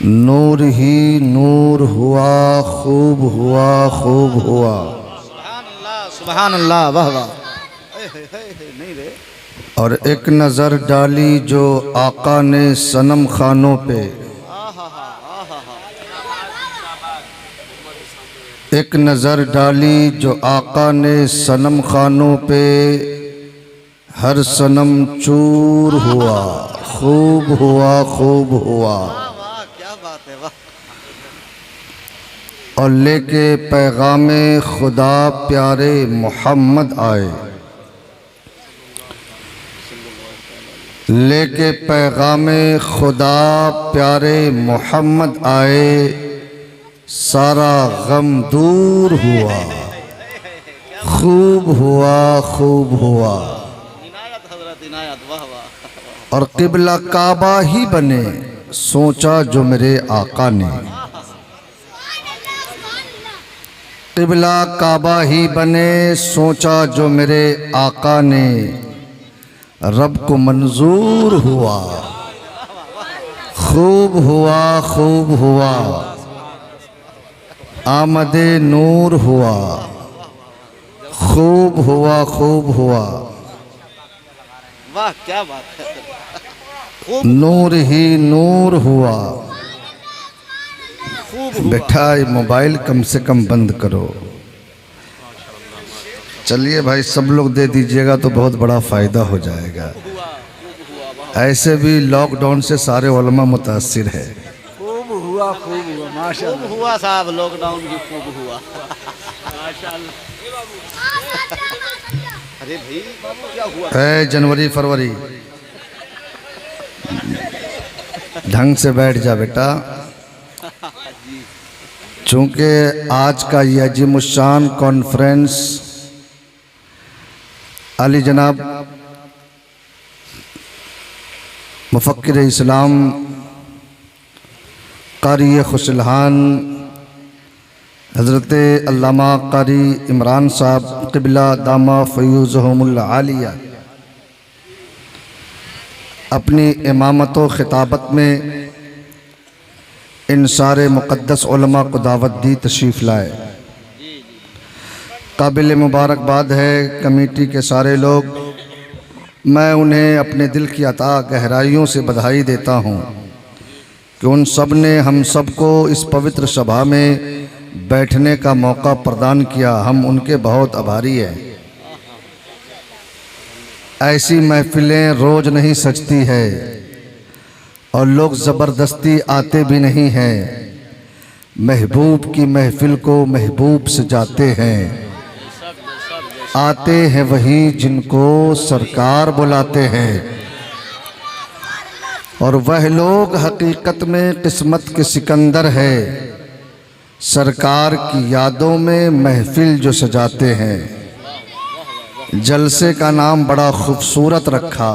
नूर ही नूर हुआ, खूब हुआ, खूब हुआ। सुभान अल्लाह, वाह वाह। नहीं रे। और एक नज़र डाली जो आका ने सनम खानों पे, एक नज़र डाली जो आका ने सनम खानों पे, हर सनम चूर हुआ, खूब हुआ, खूब हुआ। वाह, क्या बात है, वाह। और लेके पैगामे खुदा प्यारे मोहम्मद आए, लेके पैगामे खुदा प्यारे मोहम्मद आए, सारा गम दूर हुआ, खूब हुआ, खूब हुआ। इनायत हजरत इनायत, वाह वाह। और क़िबला काबा ही बने, सोचा जो मेरे आका ने, क़िबला काबा ही बने, सोचा जो मेरे आका ने, रब को मंजूर हुआ, खूब हुआ, खूब हुआ। आमदे नूर हुआ, खूब हुआ, खूब हुआ। वाह, क्या बात है। नूर ही नूर हुआ। खूब हुआ। बेटा ये मोबाइल कम से कम बंद करो। चलिए भाई, सब लोग दे दीजिएगा तो बहुत बड़ा फ़ायदा हो जाएगा। ऐसे भी लॉकडाउन से सारे उलमा मुतासिर है। खूब हुआ, माशाअल्लाह। खूब हुआ साहब, लॉकडाउन भी खूब हुआ, माशाअल्लाह। अरे भाई, क्या हुआ? है जनवरी फरवरी, ढंग से बैठ जा बेटा। चूँकि आज का यह अजीमुशान कॉन्फ्रेंस अली जनाब मुफक्किर इस्लाम कारी खुशलहान हज़रत अल्लामा कारी इमरान साहब क़िबला दामा फ़यूज़हुमुल आलिया अपनी इमामत व ख़िताबत में इन सारे मुक़द्दस उलमा को दावत दी, तशरीफ़ लाए। काबिल मुबारकबाद है कमेटी के सारे लोग। मैं उन्हें अपने दिल की अता गहराइयों से बधाई देता हूँ कि उन सब ने हम सब को इस पवित्र सभा में बैठने का मौका प्रदान किया। हम उनके बहुत आभारी हैं। ऐसी महफिलें रोज़ नहीं सजती है और लोग ज़बरदस्ती आते भी नहीं हैं। महबूब की महफिल को महबूब सजाते हैं। आते हैं वही जिनको सरकार बुलाते हैं, और वह लोग हकीकत में किस्मत के सिकंदर है, सरकार की यादों में महफिल जो सजाते हैं। जलसे का नाम बड़ा खूबसूरत रखा,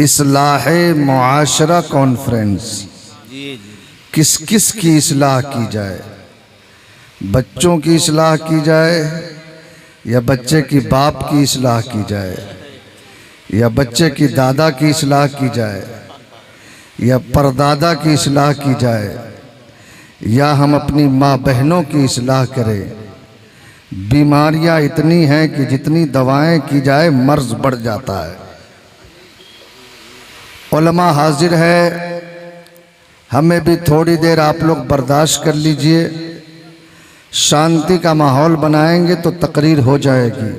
इस्लाह मुआशरा कॉन्फ्रेंस। किस किस की इस्लाह की जाए? बच्चों की इस्लाह की जाए, या बच्चे की बाप की इस्लाह की जाए, या बच्चे की दादा की इस्लाह की जाए, या परदादा की इस्लाह की जाए, या हम अपनी माँ बहनों की इस्लाह करें। बीमारियाँ इतनी हैं कि जितनी दवाएं की जाए मर्ज बढ़ जाता है। उलमा हाजिर है, हमें भी थोड़ी देर आप लोग बर्दाश्त कर लीजिए। शांति का माहौल बनाएंगे तो तकरीर हो जाएगी।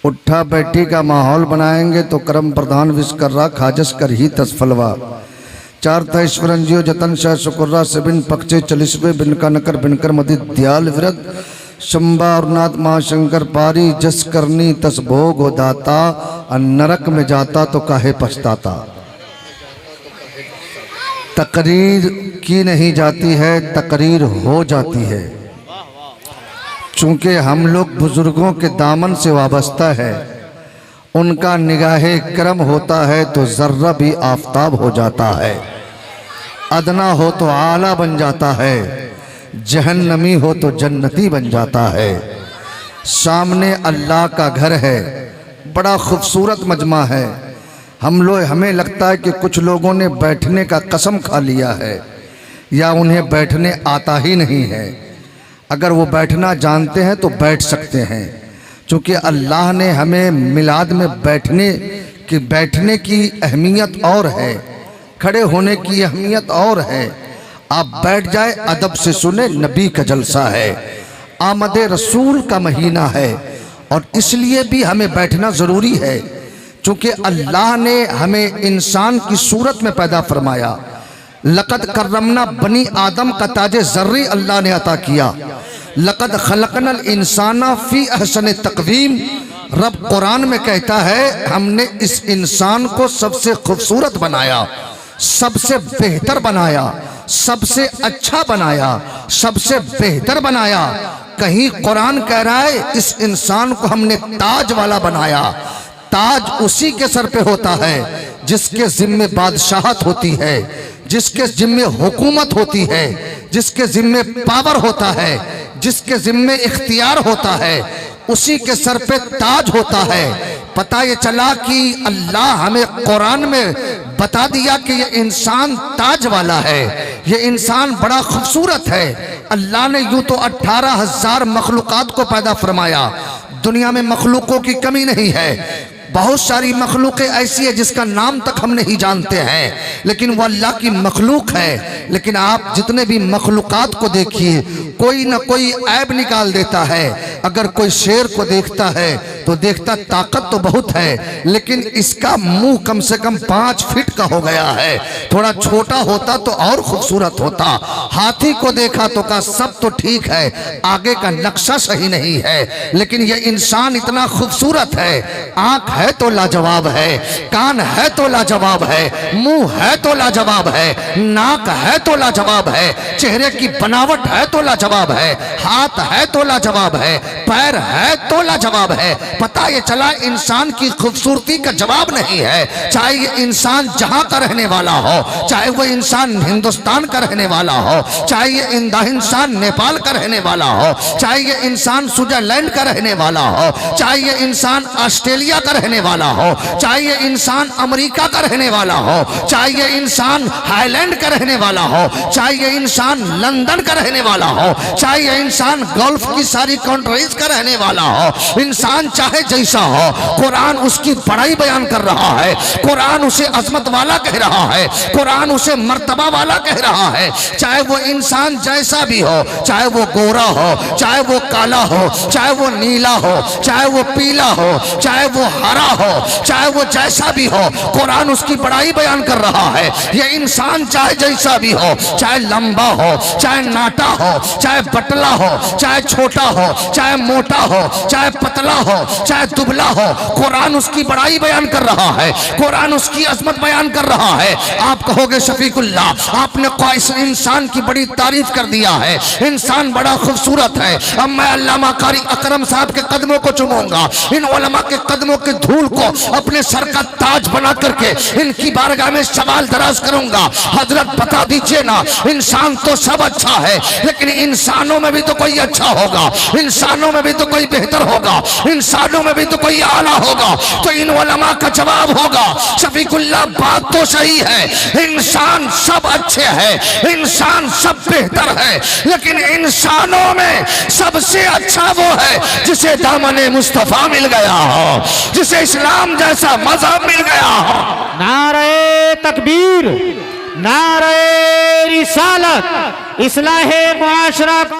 उठा बैठी का माहौल बनाएंगे तो करम प्रधान विश्वकर्रा खाजस कर ही तसफलवा चार तैश्वरन जियो जतन शाह शुकुर्रा से बिन पक्षे चलिस्वे बिन का नकर बिनकर मदि दयाल विरत शंबा और नाथ महाशंकर पारी जस करनी तस भोग हो दाता। नरक में जाता तो काहे पछताता। तकरीर की नहीं जाती है, तकरीर हो जाती है। चूँकि हम लोग बुजुर्गों के दामन से वाबस्ता है, उनका निगाहे करम होता है तो ज़र्रा भी आफताब हो जाता है। अदना हो तो आला बन जाता है, जहन्नमी हो तो जन्नती बन जाता है। सामने अल्लाह का घर है, बड़ा खूबसूरत मजमा है। हमें लगता है कि कुछ लोगों ने बैठने का कसम खा लिया है या उन्हें बैठने आता ही नहीं है। अगर वो बैठना जानते हैं तो बैठ सकते हैं, क्योंकि अल्लाह ने हमें मिलाद में बैठने की अहमियत और है, खड़े होने की अहमियत और है। आप बैठ जाए, अदब से सुने, नबी का जलसा है, आमद रसूल का महीना है, और इसलिए भी हमें बैठना ज़रूरी है, क्योंकि अल्लाह ने हमें इंसान की सूरत में पैदा फरमाया। लक़द कर्रमना बनी आदम का ताज ज़र्री अल्लाह ने अता किया। लक़द खलक़नल इंसाना फ़ी अहसन तक़वीम, रब कुरान में कहता है हमने इस इंसान को सबसे खूबसूरत बनाया, सबसे बेहतर बनाया, सबसे अच्छा बनाया, सबसे बेहतर बनाया। कहीं कुरान कह रहा है इस इंसान को हमने ताज वाला बनाया। ताज उसी के सर पे होता है जिसके जिम्मे बादशाहत होती है, जिसके जिम्मे हुकूमत होती है, जिसके जिम्मे पावर होता है, जिसके जिम्मे इख्तियार होता है, उसी के सर पे ताज होता है। पता ये चला कि अल्लाह हमें कुरान में बता दिया कि ये इंसान ताज वाला है, ये इंसान बड़ा खूबसूरत है। अल्लाह ने यूं तो 18,000 मखलूकात को पैदा फरमाया। दुनिया में मखलूकों की कमी नहीं है, बहुत सारी मखलूक़ें ऐसी है जिसका नाम तक हम नहीं जानते हैं, लेकिन वो अल्लाह की मखलूक है। लेकिन आप जितने भी मखलूक़ात को देखिए, कोई ना कोई ऐब निकाल देता है। अगर कोई शेर को देखता है तो देखता ताकत तो बहुत है, लेकिन इसका मुंह कम से कम 5 फीट का हो गया है। थोड़ा छोटा होता तो और खूबसूरत होता। हाथी को देखा तो कहा सब तो ठीक है, आगे का नक्शा सही नहीं है, लेकिन ये इंसान इतना खूबसूरत है। आंख है तो लाजवाब है, कान है तो लाजवाब है, मुंह है तो लाजवाब है, नाक है तो लाजवाब है, चेहरे की बनावट है तो लाजवाब है, हाथ है तो लाजवाब है, पैर है तो लाजवाब है। पता ये चला इंसान की खूबसूरती का जवाब नहीं है। चाहे ये इंसान जहां का रहने वाला हो, चाहे वो इंसान हिंदुस्तान का रहने वाला हो, चाहे ये इंसान नेपाल का रहने वाला हो, चाहे ये इंसान स्विट्जरलैंड का रहने वाला हो, चाहे ये इंसान ऑस्ट्रेलिया का रहने वाला हो, चाहे ये इंसान अमेरिका का रहने वाला हो, चाहे ये इंसान हाईलैंड का रहने वाला हो, चाहे ये इंसान लंदन का रहने वाला हो, चाहे ये इंसान गल्फ की सारी कंट्रीज का रहने वाला हो, इंसान चाहे जैसा हो, कुरान उसकी बड़ाई बयान कर रहा है, कुरान उसे अजमत वाला कह रहा है, कुरान उसे मर्तबा वाला कह रहा है। चाहे वो इंसान जैसा भी हो, चाहे वो गोरा हो, चाहे वो काला हो, चाहे वो नीला हो, चाहे वो पीला हो, चाहे वो हरा हो, चाहे वो जैसा भी हो, कुरान उसकी बड़ाई बयान कर रहा है। ये इंसान चाहे जैसा भी हो, चाहे लंबा हो, चाहे नाटा हो, चाहे पतला हो, चाहे छोटा हो, चाहे मोटा हो, चाहे पतला हो, चाहे दुबला हो, कुरान उसकी बड़ाई बयान कर रहा है, कुरान उसकी अजमत बयान कर रहा है। आप कहोगे शफीकुल्लाह, आपने इस इंसान की बड़ी तारीफ कर दिया है, इंसान बड़ा खूबसूरत है। अब मैं अल्लामा कारी अकरम साहब के कदमों को चूमूंगा, इन उलमा के कदमों के धूल को अपने सर का ताज बना करके इनकी बारगाह में सवाल दराज करूंगा। हजरत बता दीजिए ना, इंसान तो सब अच्छा है, लेकिन इंसानों में भी तो कोई अच्छा होगा, इंसानों में भी तो कोई बेहतर होगा, इंसानों में भी तो कोई आला होगा। तो इन उलमा का जवाब होगा, शफीकुल्लाह बात तो सही है, इंसान सब अच्छे हैं, इंसान सब बेहतर है, लेकिन इंसानों में सबसे अच्छा वो है जिसे दामने मुस्तफा मिल गया हो, जिसे इस्लाम जैसा मजहब मिल गया हो। नारे तकबीर, नारे रिसालत, इस्लाहे मुआशरा।